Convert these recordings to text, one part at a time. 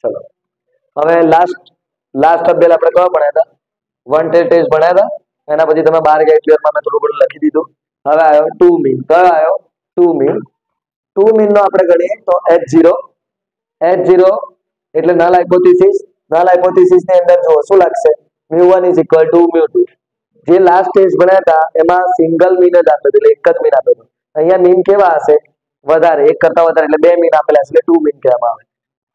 ચલો હવે last update આપણે કયો ભણ્યા હતા? વન ટેલ ટેસ્ટ ભણ્યા હતા. એના પછી તમે 12 ગયા ક્લિયરમાં મેં થોડું બધું લખી દીધું. હવે આવ્યો ટુ મીન. કયો આવ્યો? ટુ મીન નો આપણે ગણીએ તો H0 એટલે નલ હાઇપોથીસિસ. નલ હાઇપોથીસિસ ની અંદર જો શું લાગશે? μ1 μ2. જે લાસ્ટ ટેસ્ટ ભણ્યા હતા એમાં સિંગલ મીન જ આપ્યો એટલે એક જ મીન આપ્યો હતો. અહીંયા મીન કેવા હશે? વધારે, એક કરતા વધારે એટલે બે મીન આપેલા છે એટલે ટુ મીન કહેવામાં આવે.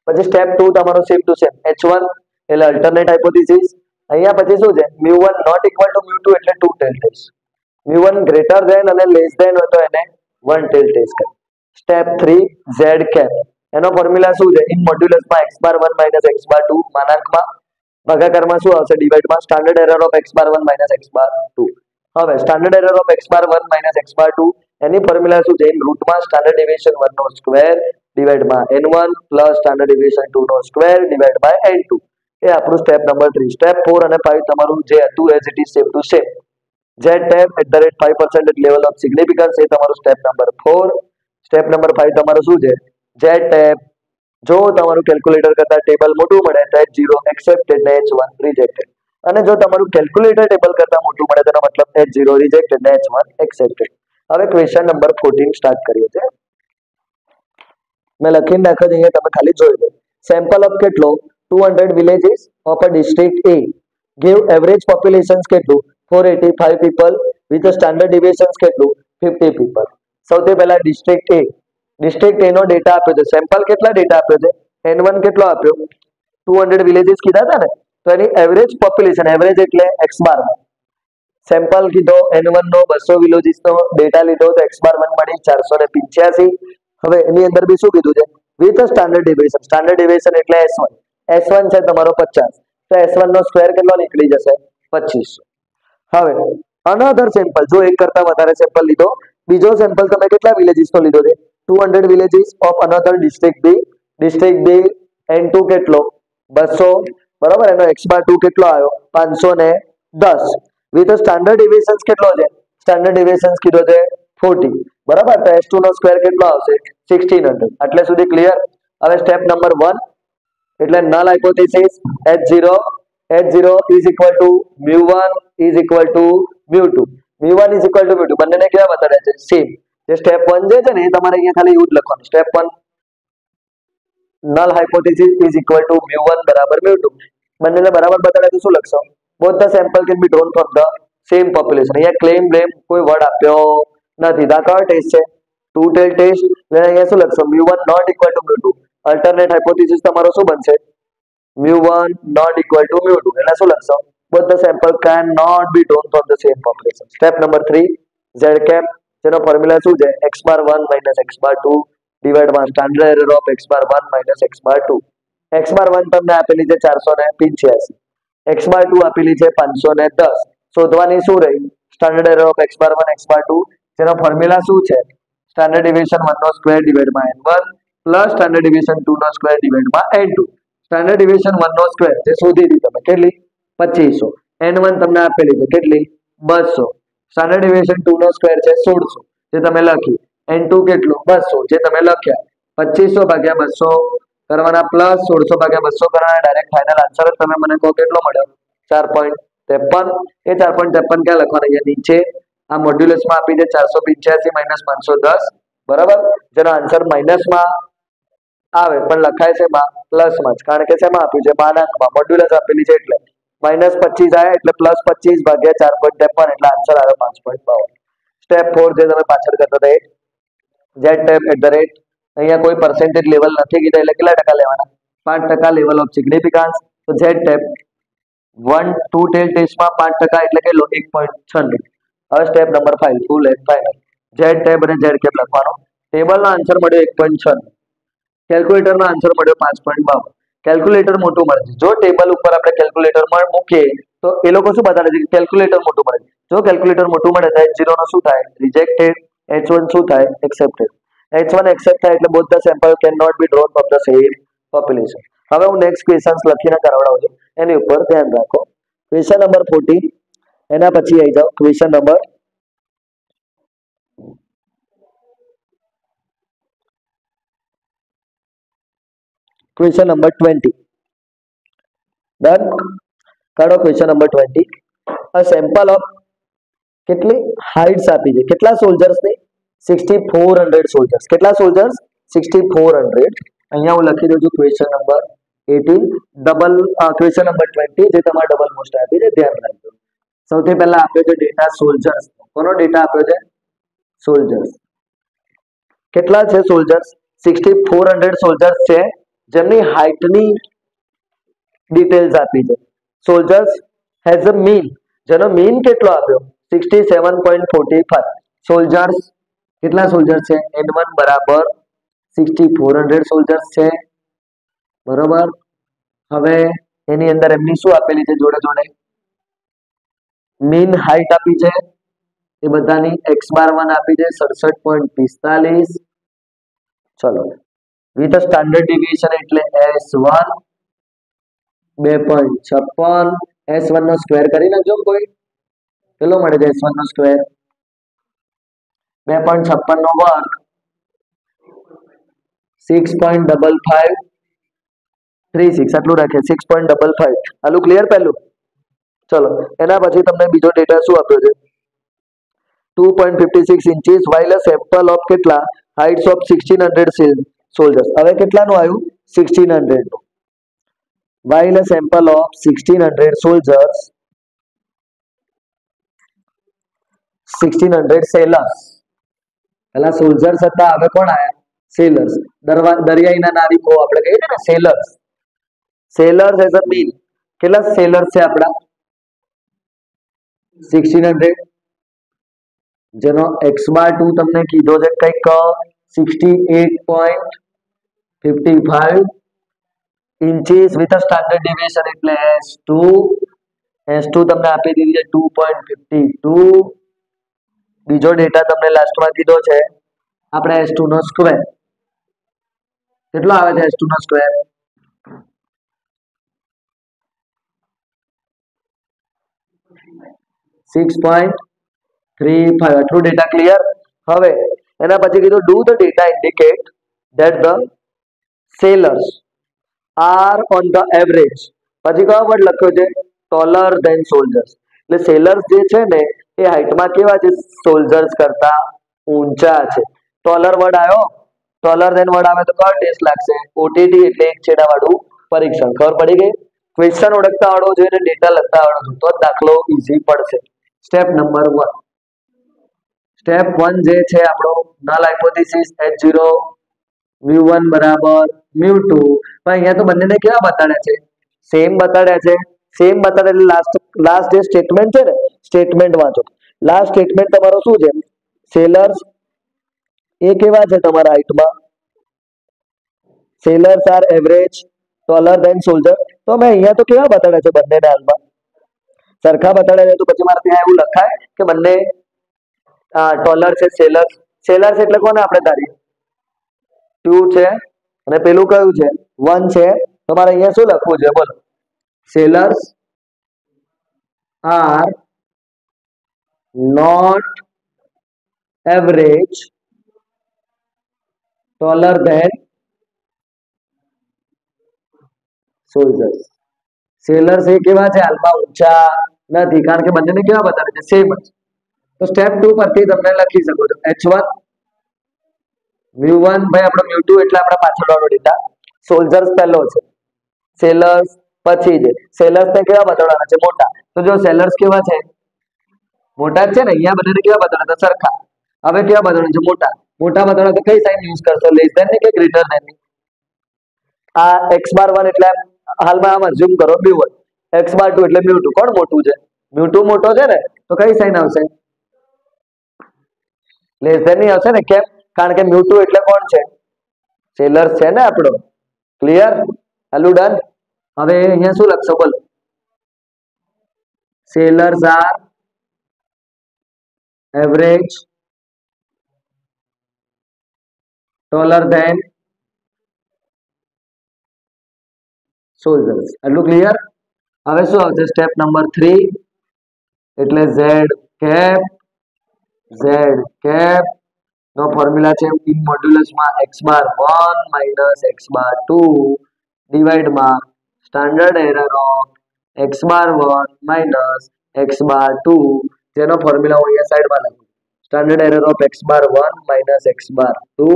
પછી સ્ટેપ 2 તમારો સેમ ટુ સેમ H1 એટલે અલ્ટરનેટ હાઇપોથીસિસ. અહીંયા પછી શું છે? μ1 નોટ ઇક્વલ ટુ μ2 એટલે two tail test. μ1 greater than અને લેસ ધેન હોય તો એને વન ટેલ ટેસ્ટ કહે. Step 3 Z cap. એનો ફોર્મ્યુલા શું છે? ઇન મોડ્યુલસમાં x⁻1 - x⁻2 માનાંકમાં ભાગાકારમાં શું આવશે? ડિવાઇડમાં standard error of x⁻1 - x⁻2. હવે standard error of x⁻1 - x⁻2 એની ફોર્મ્યુલા શું છે? ઇન રૂટમાં સ્ટાન્ડર્ડ ડેવિએશન 1 નો સ્ક્વેર ડિવાઇડમાં n1 પ્લસ સ્ટાન્ડર્ડ ડેવિએશન 2 નો સ્ક્વેર ડિવાઇડ બાય n2. એ આપણું સ્ટેપ નંબર 3. સ્ટેપ 4 અને 5 તમારું જે હતું as it is same to same. Z tab @5% level of significance એ તમારું સ્ટેપ નંબર 4. સ્ટેપ નંબર 5 તમારું શું છે? Z ટેપ જો તમારું કેલ્ક્યુલેટર કરતા ટેબલ મોટું મળે તો H0 એક્સેપ્ટેડ ને H1 રિજેક્ટેડ. અને જો તમારું કેલ્ક્યુલેટર ટેબલ કરતા મોટું મળે તેનો મતલબ H0 રિજેક્ટેડ ને H1 એક્સેપ્ટેડ. હવે ક્વેશ્ચન નંબર 14 સ્ટાર્ટ કરીએ છીએ. મેં લખીને નાખ્યો છે અહીંયા, તમે ખાલી જોઈ લો. સેમ્પલ ઓફ કેટલો? 200 villages of a district A give average population કેટલું? 485 people with a standard deviation કેટલું? 50 people. સૌથી પહેલા ડિસ્ટ્રિક્ટ A નો ડેટા આપ્યો છે. સેમ્પલ કેટલા ડેટા આપ્યો છે? n1 કેટલો આપ્યો? 200 વિલેજીસ કીધા હતા ને, તો એની એવરેજ પોપ્યુલેશન, એવરેજ એટલે x⁻1. સેમ્પલ કીધો n1 નો 200 વિલેજીસ નો ડેટા લીધો તો x⁻1 મળી 485. હવે એની અંદર બી શું કીધું છે? With standard deviation. Standard deviation એટલે S1 છે તમારો 50, તો S1 નો સ્ક્વેર કેટલો નીકળી જશે? 2500. હવે અનધર સેમ્પલ, જો એક કરતા વધારે સેમ્પલ લીધો. બીજો સેમ્પલ તમે કેટલા વિલેજીસ નો લીધો છે? 200 villages of another district B. District B n2 કેટલો? 200, બરાબર. એનો x⁻2 કેટલો આવ્યો? 510. વિથ સ્ટાન્ડર્ડ ડેવિએશન કેટલો છે? સ્ટાન્ડર્ડ ડેવિએશન કીધો છે 40, બરાબર. તો S2 નો સ્ક્વેર કેટલો આવશે? 1600. આટલે સુધી ક્લિયર? હવે સ્ટેપ નંબર 1 એટલે null hypothesis H0 is equal to μ1 is equal to μ2. μ1 is equal to μ2 બંનેને કેવા બતાડ્યા છે? સેમ. જે સ્ટેપ 1 જે છે ને એ તમારે અહીંયા ખાલી એવું જ લખવાનું. Step 1 null hypothesis is equal to μ1 બરાબર μ2. બંનેને બરાબર બતાડ્યા તો શું લખશો? Both the sample can be drawn from the same population. અહીંયા ક્લેમ બ્લેમ કોઈ વર્ડ આપ્યો નથી. આ કયો ટેસ્ટ છે? Two tail test. એટલે અહીંયા શું લખશો? μ1 not equal to μ2. Alternate hypothesis તમારો શું બનશે? μ1 not equal to μ2. એટલે શું લખશો? both the sample can not be drawn from the same population. Step number 3 Z cap, જેનો ફોર્મ્યુલા શું છે? x⁻1 - x⁻2 divide by standard error of x⁻1 - x⁻2. x⁻1 તમને આપેલી છે 485, x⁻2 આપેલી છે 510. શોધવાની શું રહી? Standard error of x⁻1 x⁻2, જેનો ફોર્મ્યુલા શું છે? સ્ટાન્ડર્ડ ડેવિએશન 1 નો square divide by n1 plus standard deviation 2 નો square divide by n2. Standard deviation 1 નો સ્ક્વેર જે શોધી હતી તમે કેટલી? 2500. n1 તમને આપેલી છે કેટલી? 200. સ્ટાન્ડર્ડ ડેવિએશન 2 નો સ્ક્વેર છે 1600 જે તમે લખ્યું. n2 કેટલું? 200 જે તમે લખ્યા. 2500 ભાગ્યા 200 કરવાના પ્લસ 1600 ભાગ્યા 200 કરવાના. ડાયરેક્ટ ફાઇનલ આન્સર જ તમે મને કહો કેટલો મળ્યો? 4.53. એ 4.53 ક્યાં લખવાના? અહીંયા નીચે આ મોડ્યુલસમાં આપી છે 485 - 510, બરાબર. જેનો આન્સર માઇનસમાં આવે પણ લખાય છે પ્લસમાં જ, કારણ કે શેમાં આપ્યું છે? માનાંકમાં. મોડ્યુલસ આપેલી છે એટલે -25 આવે એટલે +25 ભાગ્યા 4.53 એટલે આન્સર આવે 5.52. સ્ટેપ 4 જે તમે પાછળ કરતા હતા એ Z ટેપ અહીંયા કોઈ પર્સન્ટેજ લેવલ નથી કીધા એટલે કેટલા ટકા લેવાના? 5% લેવલ ઓફ સિગ્નિફિકન્સ. તો Z ટેપ 1 2 ટેલ ટેસ્ટમાં 5% એટલે કેટલો? 1.96. હવે step number 5 full and final. Z tab અને Z કેપ લખવાનો. ટેબલનો આન્સર મળ્યો 1.96. કેલ્ક્યુલેટરનો આન્સર મળ્યો 5.52. કેલ્ક્યુલેટર મોટું મળે છે. જો ટેબલ ઉપર આપણે કેલ્ક્યુલેટર મૂકીએ તો એ લોકો શું બતાડે છે કે કેલ્ક્યુલેટર મોટું મળે છે. જો કેલ્ક્યુલેટર મોટું મળે તો H0 નો શું થાય? રિજેક્ટેડ. H1 શું થાય? એક્સેપ્ટેડ. H1 એક્સેપ્ટ થાય એટલે both the sample can not be drawn from the same population. હવે હું નેક્સ્ટ ક્વેશ્ચન્સ લખીને કરાવડાવું છું, એની ઉપર ધ્યાન રાખો. ક્વેશ્ચન નંબર 14 એના પછી આવી જાઓ question number 15. Question number 20 done. કાઢો question number 20. A sample of કેટલી હાઇટ્સ આપી છે, કેટલા સોલ્જર્સ ની 6400 સોલ્જર્સ. કેટલા સોલ્જર્સ 6400. અહીંયા હું લખી દઉં છું question number 18 double question number 20 જે તમારે ડબલ મોસ્ટ આપી છે, ધ્યાન રાખજો. સૌથી પહેલા આપ્યો છે ડેટા સોલ્જર્સ. કોનો ડેટા આપ્યો છે? સોલ્જર્સ. કેટલા છે સોલ્જર્સ? 6400 સોલ્જર્સ છે જેમની હાઇટની ડિટેલ્સ આપી છે. સોલ્જર્સ હેઝ અ મીન, જેનો મીન કેટલો આપ્યો 67.45. સોલ્જર્સ કેટલા સોલ્જર્સ છે? N1 બરાબર 6400 સોલ્જર્સ છે, બરોબર. હવે એની અંદર એમની શું આપેલી છે? જોડે જોડે મીન હાઇટ આપી છે એ બધાની. x⁻1 આપી છે 67.45. ચલો વિથ સ્ટાન્ડર્ડ ડેવિએશન એટલે S1 2.56. S1 નો સ્ક્વેર કરી નાખજો. કોઈ કેટલો મળે છે S1 નો સ્ક્વેર? 2.56 નો વર્ગ 6.5536. આટલું રાખે 6.55. આટલું ક્લિયર પહેલું. ચલો એના પછી તમને બીજો ડેટા શું આપ્યો છે? 2.56 ઇંચીસ while a sample of કેટલા હાઇટ્સ ઓફ 1600 સોલ્જર્સ. હવે કેટલાનું આવ્યું? 1600 નું. while a sample of 1600 soldiers, 1600 sailors. પેલા સોલ્જર્સ હતા, હવે કોણ આયા? સેલર્સ. દરિયાઈના નાવિકો આપણે કહીએ છીએ ને sellers. Sellers as a mean કેટલા સેલર્સ છે આપણા? 1600, જેનો x⁻2 તમને કીધો છે કંઈક 68.55 ઇંચીસ વિથ સ્ટાન્ડર્ડ ડેવિએશન એટલે S2 તમને આપી દીધી છે 2.52. બીજો ડેટા તમને લાસ્ટમાં કીધો છે આપણે S2 નો સ્ક્વેર. કેટલો આવે છે S2 નો સ્ક્વેર? 6.35. આટલું ડેટા ક્લિયર. હવે એના પછી કીધું do the data indicate that the sailors are on the average. પછી કયો વર્ડ લખ્યો છે? Taller than soldiers. એટલે સેલર્સ જે છે ને એ હાઇટમાં કેવા છે? સોલ્જર્સ કરતા ઊંચા છે. ટોલર વર્ડ આવ્યો. ટોલર ધેન વર્ડ આવે તો કયો ટેસ્ટ લાગશે? ઓટીટી એટલે એક છેડા વાળું પરીક્ષણ. ખબર પડી ગઈ? ક્વેશ્ચન ઓળખતા આવડવો જોઈએ ને ડેટા લખતા આવડવો જોઈએ તો જ દાખલો ઈઝી પડશે. Step number 1. સ્ટેપ 1 જે છે આપણો નલ હાઇપોથીસિસ H0 μ1 બરાબર μ2. પણ અહીંયા તો બંનેને કેવા બતાડ્યા છે? સેમ બતાડ્યા છે. સેમ બતાડે એટલે લાસ્ટ જે સ્ટેટમેન્ટ છે ને સ્ટેટમેન્ટ વાંચો. લાસ્ટ સ્ટેટમેન્ટ તમારો શું છે? સેલર્સ એ કેવા છે તમારા હાઇટમાં? Sailors are average taller than soldier. તો મેં અહીંયા તો કેવા બતાડ્યા છે બંનેને હાલમાં? સરખા બતાડ્યા છે. તો પછી મારે ત્યાં એવું લખાય કે બંને ટોલર છે સેલર્સ. સેલર્સ એટલે કોને આપણે ધારીએ? 2 છે અને પેલું કયું છે? 1 છે. તમારે અહીંયા શું લખવું છે? બોલો. Sailors are not average taller than soldiers. Sailors એ કેવા છે હાલમાં? ઊંચા નથી, કારણ કે બંનેને કેવા બતાડે છે? સેમ જ. તો સ્ટેપ 2 પરથી તમને લખી શકો છો H1 μ1 ભાઈ આપણો μ2 એટલે આપણા પાછળ વાળો ડેટા. સોલ્જર્સ પહેલો છે, સેલર્સ પછી છે. સેલર્સ ને કેવા બતાડવાના છે? મોટા. તો જો સેલર્સ કેવા છે? મોટા જ છે ને. અહીંયા બધાને કેવા બતાડવાના? સરખા. હવે કેવા બતાડવાના છે? મોટા. મોટા બતાડવા તો કઈ સાઇન યુઝ કરશો? લેસ ધેન ની કે ગ્રેટર ધેન ની? આ x⁻1 એટલે હાલમાં આમાં ઝૂમ કરો μ1, x⁻2 એટલે μ2. કોણ મોટું છે? μ2 મોટો છે ને, તો કઈ સાઇન આવશે? લેસ ધેન ની આવશે ને. કેમ? કારણ કે μ2 એટલે કોણ છે? સેલર્સ છે ને આપણો. ક્લિયર? હાલું ડન. હવે અહીંયા શું લખશો? બોલો. Sailors are average taller than soldiers. આટલું ક્લિયર? હવે શું આવશે? સ્ટેપ નંબર 3 એટલે z કેપ નો ફોર્મ્યુલા છે ઇન મોડ્યુલસમાં x⁻1 - x⁻2 ડિવાઇડમાં standard error of x⁻1 minus x⁻2 જેનો ફોર્મ્યુલા હું અહીંયા સાઈડમાં લખું. Standard error of x⁻1 minus x⁻2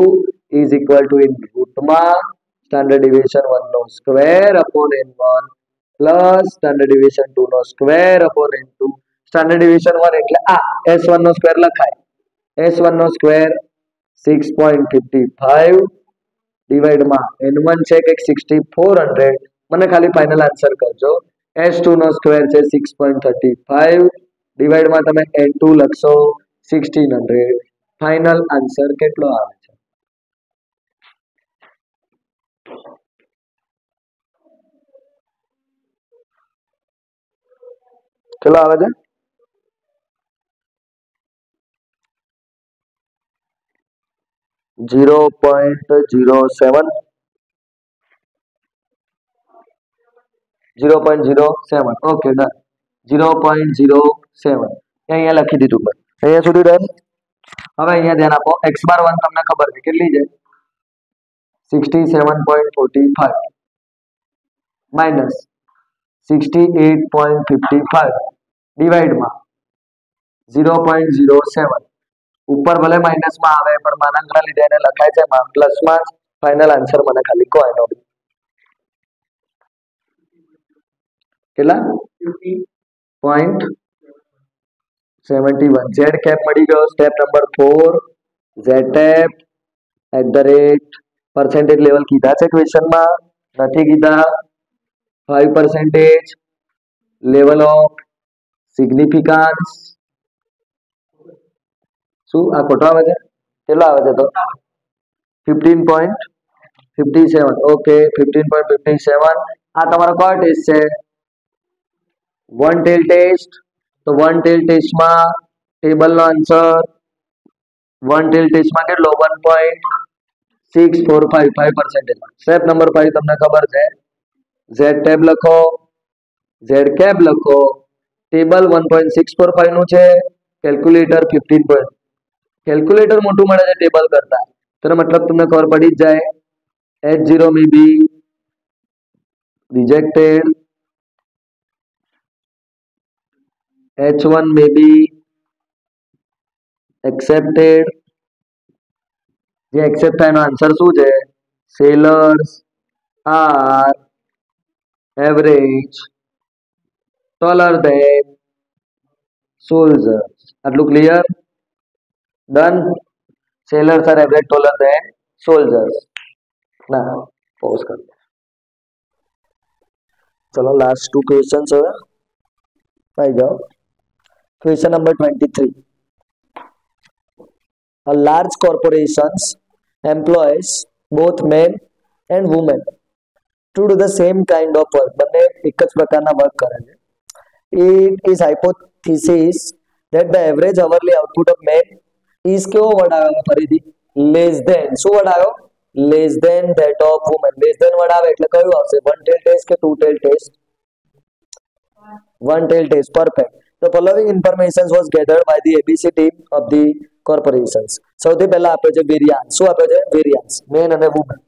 is equal to in રૂટમાં સ્ટાન્ડર્ડ ડેવિએશન 1 નો square upon n1 plus standard deviation 2 નો square upon n2. Standard deviation 1 એટલે આ s1 નો સ્ક્વેર લખાય. s1 નો સ્ક્વેર 6.55 ડિવાઇડમાં n1 છે કે 6400 મને ખાલી ફાઇનલ આન્સર કરજો. s2 નો સ્ક્વેર છે 6.35 ડિવાઇડમાં તમે n2 લખશો 1600. ફાઇનલ આન્સર કેટલો આવે છે? કેટલો આવે છે? 0.07 ઓકે ડન. 0.07 અહીંયા લખી દીધું મેં. અહીંયા સુધી ડન. હવે અહીંયા ધ્યાન આપો. x⁻1 તમને ખબર છે કેટલી છે? 67.45 માઇનસ 68.55 ડિવાઇડમાં 0.07. ઉપર ભલે માઇનસમાં આવે પણ માનાંકના લીધે એને લખાય છે માં પ્લસમાં. ફાઇનલ આન્સર મને ખાલી કહો એનો. કેટલા? 50.71. ઝેડ કેપ મળી ગયો. Step number 4 Z tab @ level કીધા છે ક્વેશ્ચનમાં? નથી કીધા. 5% લેવલ ઓફ સિગ્નિફિકન્સ. શું આ ખોટો આવે છે? કેટલો આવે છે? તો 15.57. ઓકે 15.57. આ તમારો કયો ટેસ્ટ છે? One tail test. તો વન ટેલ ટેસ્ટમાં ટેબલનો આન્સર વન ટેલ ટેસ્ટમાં કેટલો? 1.6455%. સ્ટેપ નંબર 5 તમને ખબર છે. ઝેડ ટેબ લખો, ઝેડ કેપ લખો. ટેબલ 1.645 નું છે. કેલ્ક્યુલેટર 15. કેલ્ક્યુલેટર મોટું મળે છે ટેબલ કરતા. તેનો મતલબ તમને ખબર પડી જ જાય. H0 may be rejected, H1 may be accepted. જે એક્સેપ્ટ થાય એનો આન્સર શું છે? Sailors are average taller than soldiers. આટલું clear? Done. Sailors are average taller than soldiers. ના પોઝ કર. ચલો લાસ્ટ 2 ક્વેશ્ચન્સ હવે આવી જાઓ. Question number 23. A large corporations employs both men and women to do the same kind of work. બંને એક જ પ્રકારના વર્ક કરે છે. It is hypothesis that the average hourly output of men is કેવો વર્ડ આવ્યો ફરીથી? less than. શું વર્ડ આવ્યો? less than that of women. less than word આવે એટલે કયું આવશે? one tail test કે two tail test? one tail test. Perfect. The following information was gathered by the ABC team of the corporations. સૌથી પહેલા આપ્યો છે વેરિયાન્સ. શું આપ્યો છે? વેરિયાન્સ મેન અને woman.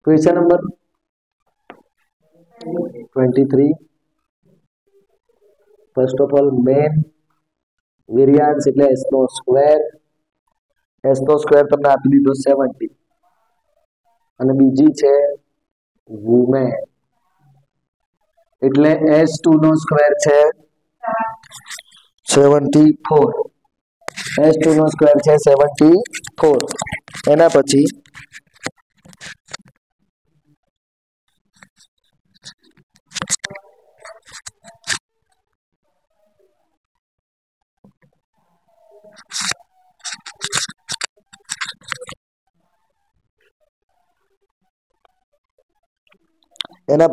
Question number 23. First of all men variance એટલે s નો સ્ક્વેર. s નો સ્ક્વેર તમને આપી દીધો 70 અને બીજી છે વુમેન એટલે s2 નો સ્ક્વેર છે 74. s2 નો સ્ક્વેર છે 74. એના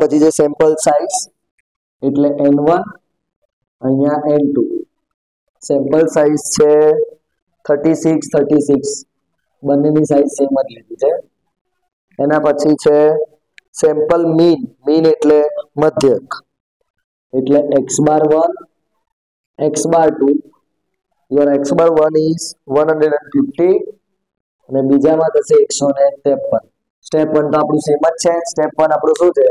પછી જે સેમ્પલ સાઇઝ એટલે n1 અહીંયા n2. સેમ્પલ સાઇઝ છે 36 બંનેની સાઇઝ સેમ જ લીધી છે. એના પછી છે સેમ્પલ મીન એટલે મધ્યક એટલે x⁻1 x⁻2. Your x⁻1 is 150 અને બીજામાં થશે 153. સ્ટેપ 1 તો આપણું સેમ જ છે. સ્ટેપ 1 આપણું શું છે?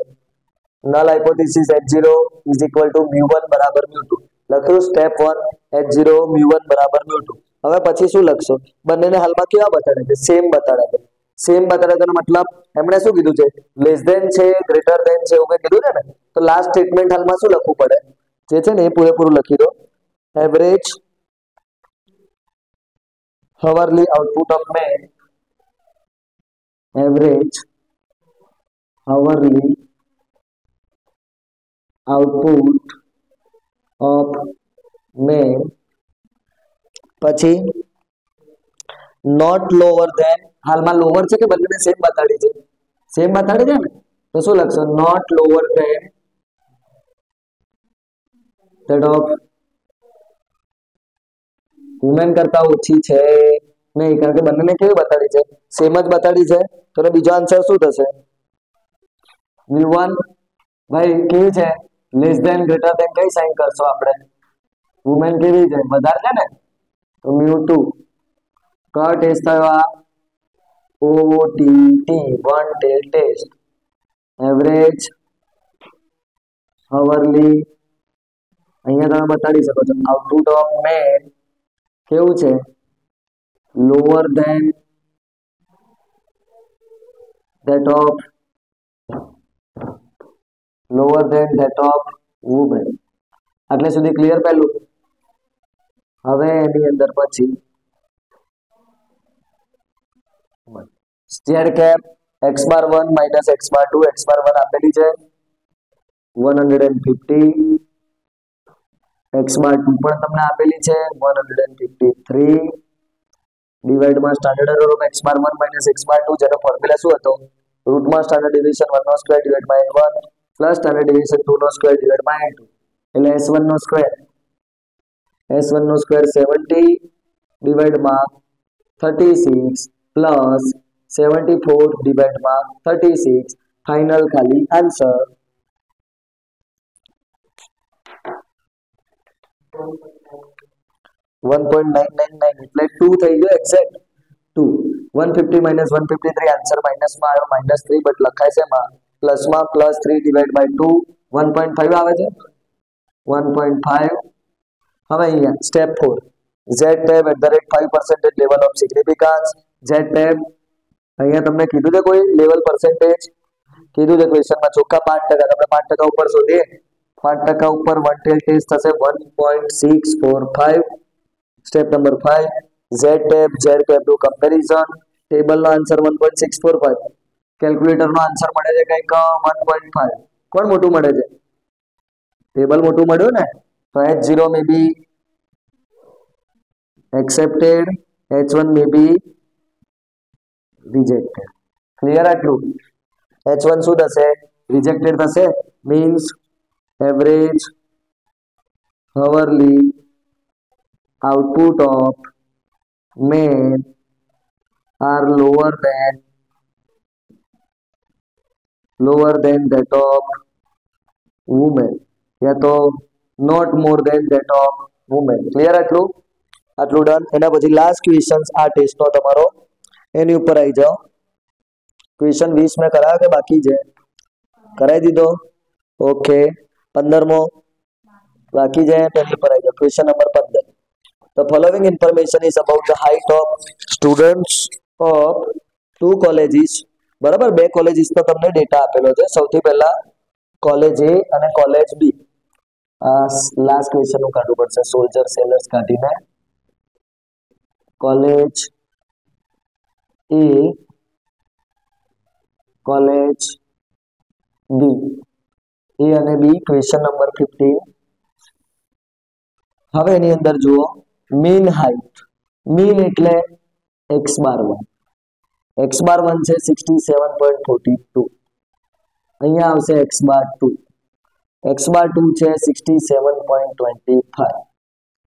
Null hypothesis H0 is equal to μ1 બરાબર μ2. લખ્યું સ્ટેપ 1 H0 μ1 બરાબર μ2. હવે પછી શું લખશો? બંનેને હાલમાં કેવા બતાડે છે? સેમ બતાડે છે. સેમ બતાડે તેનો મતલબ એમણે શું કીધું છે? લેસ ધેન છે, ગ્રેટર ધેન છે, એવું કંઈ કીધું છે ને? તો લાસ્ટ સ્ટેટમેન્ટ હાલમાં શું લખવું પડે? જે છે ને એ પૂરેપૂરું લખી દો. Average hourly output of man, average hourly output of man, પછી નોટ લોઅર ધેન, હાલમાં લોઅર છે કે બંનેને સેમ બતાડી છે? સેમ બતાડી છે ને, તો શું લખશો? Not lower than that of women કરતા ઓછી છે નહીં, કારણ કે બંનેને કેવી બતાડી છે? સેમ જ બતાડી છે. તો બીજો આન્સર શું થશે? μ1 ભાઈ કેવી છે? લેસ ધેન ગ્રેટર ધેન કઈ સાઇન કરશો આપણે? વુમેન કેવી છે? વધારે છે ને, તો μ2. કયો ટેસ્ટ થયો આ? OTT, one test. Average hourly, અહીંયા તમે બતાડી શકો છો આઉટપુટ ઓફ મેન કેવું છે? Lower than that of women. આટલે સુધી ક્લિયર પહેલું? હવે એની અંદર પછી z cap x⁻1 minus x⁻2, x⁻1 આપેલી છે 150, x⁻2 પણ તમને આપેલી છે 153, ડિવાઇડમાં standard error of x⁻1 minus x⁻2, જેનો ફોર્મ્યુલા શું હતો? રૂટમાં સ્ટાન્ડર્ડ ડેવિએશન 1 નો square divide by n1 plus standard deviation 2 નો સ્ક્વેર ડિવાઇડ બાય n2, એટલે s1 નો સ્ક્વેર 70 ડિવાઇડમાં 36 પ્લસ 74 ડિવાઇડમાં 36, ફાઇનલ ખાલી આન્સર 1.999 એટલે 2 થઈ ગયો એક્ઝેક્ટ 2. 150 માઇનસ 153 આન્સર માઇનસમાં આવ્યો -3, બટ લખાય છે એમાં પ્લસમાં +3 ડિવાઇડ બાય 2 1.5 આવે છે 1.5. હવે અહીંયા step 4 z tab @5% level of significance. z tab અહીંયા તમને કીધું છે કોઈ લેવલ પર્સન્ટેજ કીધું છે ક્વેશ્ચનમાં? ચોખ્ખા 5%, આપણે 5% ઉપર શોધીએ. 5% ઉપર વન ટેલ ટેસ્ટ થશે 1.645. સ્ટેપ નંબર 5 z ટેબ નું કમ્પેરિઝન. ટેબલનો આન્સર 1.645, કેલ્ક્યુલેટરનો આન્સર મળે છે કંઈક 1.5. કોણ મોટું મળે છે? ટેબલ મોટું મળ્યું ને, તો H0 may be accepted, H1 may be rejected. Clear આટલું? H1 શું થશે? રિજેક્ટેડ થશે. Means average hourly output of men are lower than that of women, या तो not more than that of women. Clear આટલું? આટલું ડન. એના પછી લાસ્ટ ક્વેશ્ચન આ ટેસ્ટનો તમારો, એની ઉપર આવી જાઓ. ક્વેશ્ચન 20 મેં કરાયો કે બાકી છે? કરાવી દીધો. ઓકે, 15મો બાકી છે, તેની ઉપર આવી જાઓ. Question number 15. The following information is about the height of students of two colleges. બરાબર, બે કોલેજીસનો તમને ડેટા આપેલો છે. સૌથી પહેલા કોલેજ A અને કોલેજ B. લાસ્ટ ક્વેશ્ચન નું કાઢવું પડશે સોલ્જર સેલર્સ કાઢીને. College A, college B. A અને B, ક્વેશ્ચન નંબર 15. હવે એની અંદર જુઓ મીન હાઈટ. મીન એટલે x⁻1. x⁻1 છે 67.42. અહીંયા આવશે x⁻2. x⁻2 છે 67.25.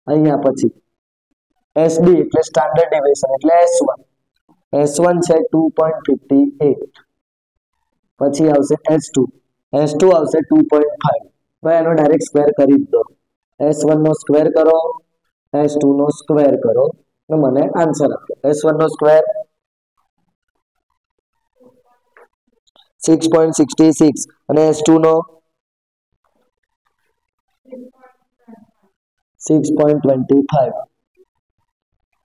અહીંયા પછી SD એટલે સ્ટાન્ડર્ડ ડેવિએશન એટલે S1. S1 છે 2.58. પછી આવશે S2. S2 આવશે 2.5. ભાઈ એનો ડાયરેક્ટ સ્ક્વેર કરી દો. S1 નો સ્ક્વેર કરો, S2 નો સ્ક્વેર કરો, તો મને આન્સર આપો. S1 નો સ્ક્વેર 6.66 અને S2 નો 6.25.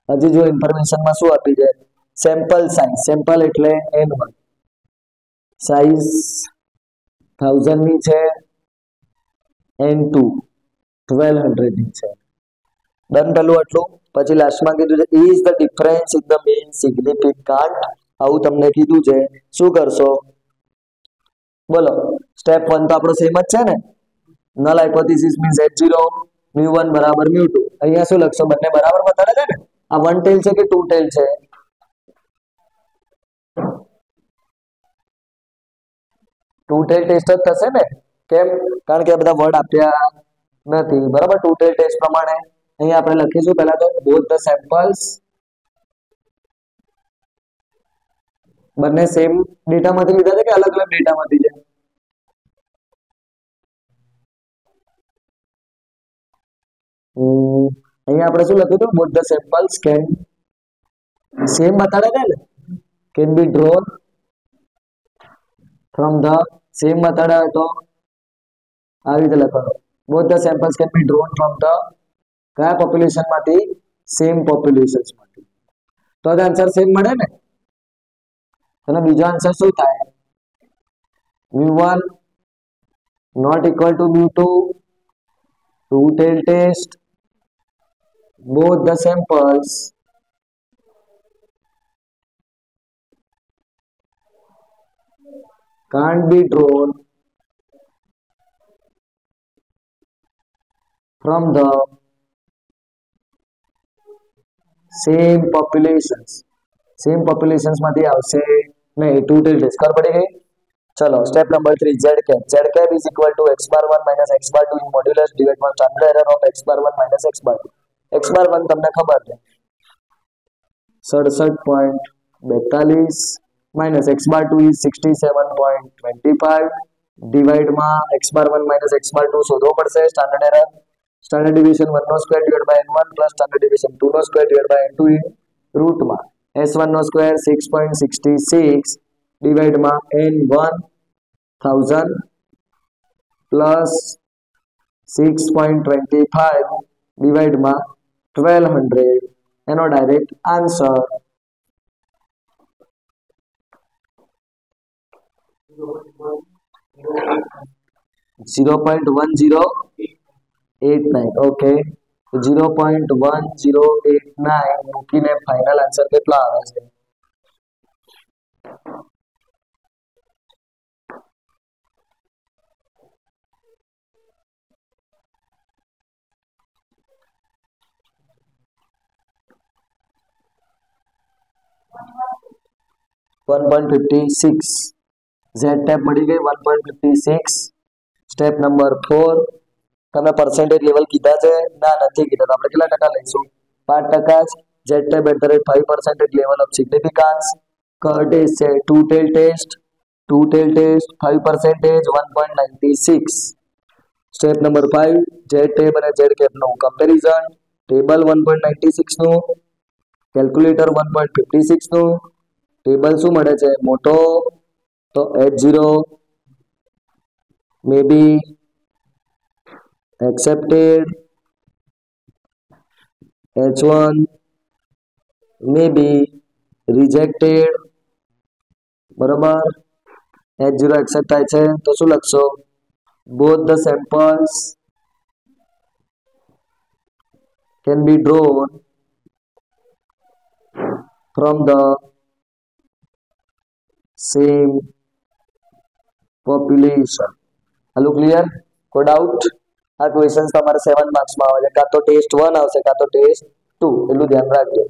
હજી જો ઇન્ફોર્મેશનમાં શું આપી છે, સેમ્પલ સાઇઝ, સેમ્પલ એટલે N1, સાઇઝ 1000 ની છે, N2 1200 ની છે. ડન પેલું આટલું. પછી લાસ્ટમાં કીધું છે is the difference in the mean significant. આવું તમને કીધું છે, શું કરશો બોલો. સ્ટેપ 1 તો આપણો સેમ જ છે ને, નલ હાઇપોથીસિસ મીન્સ H0 μ1 બરાબર μ2. અહીંયા શું લખશો, બંને બરાબર બતાડે છે ને. આ વન ટેલ છે કે ટુ ટેલ છે, ટુ ટેલ ટેસ્ટ જ થશે ને. કેમ? કારણ કે આ બધા વર્ડ આપ્યા નથી, બરાબર. ટુ ટેલ ટેસ્ટ પ્રમાણે અહીંયા આપણે લખીશું પહેલા તો બોથ ધ સેમ્પલ્સ, બંને સેમ ડેટામાંથી લીધા છે કે અલગ અલગ ડેટામાંથી છે? અહીંયા આપણે શું લખ્યું હતું, both the samples can same બતાડે છે ને, can be drawn from the same બતાડે તો આવી રીતે લખવાનું, both the samples can be drawn from the કયા પોપ્યુલેશન માંથી, સેમ પોપ્યુલેશન માંથી. તો આ આન્સર સેમ મળે ને. અને બીજો આન્સર શું થાય, μ1 not equal to μ2, two tail test, both the samples can't be drawn from the same populations. Same populations માંથી આવશે નહીં. ટુ ટેલ ટેસ્ટ ખબર પડી ગઈ. ચલો step number 3, z cap. z cap is equal to x bar 1 minus x bar 2 in modulus divided by standard error of x bar 1 minus x bar 2. x bar 1 તમને ખબર છે 67.42 minus x bar 2 is 67.25 divide માં x bar 1 minus x bar 2 શોધવો પડશે. Standard error, standard division 1 નો square divide by n1 plus standard division 2 નો square divide by n2 in root માં s1 નો સ્ક્વેર 6.66 ડિવાઇડ માં n1 1000 પ્લસ 6.25 ડિવાઇડ માં 1200 એનો ડાયરેક્ટ આન્સર 0.1089. ઓકે, 0.1089 મૂકીને ફાઇનલ આન્સર કેટલો આવે છે? Z ટેપ મળી ગઈ 1.56. સ્ટેપ નંબર 4, તમે પર્સન્ટેજ લેવલ કીધા છે? ના, નથી કીધા. તો આપણે કેટલા ટકા લઈશું? 5% જ. Z tab @5% level of significance. Test છે two tail test, 5% 1.96. Step number 5, Z tab અને Z કેપ નું કમ્પેરિઝન. ટેબલ 1.96 નું, કેલ્ક્યુલેટર 1.56 નું. ટેબલ શું મળે છે મોટો, તો H0 may be accepted, H1 may be rejected. બરાબર, H0 એક્સેપ્ટ થાય છે તો શું લખશો, both the samples can be drawn from the same population. Hello clear? કોઈ ડાઉટ? આ ક્વેશ્ચન્સ તમારે 7 માર્ક્સમાં આવે છે, કાં તો ટેસ્ટ 1 આવશે કાં તો ટેસ્ટ 2, એટલું ધ્યાન રાખજો.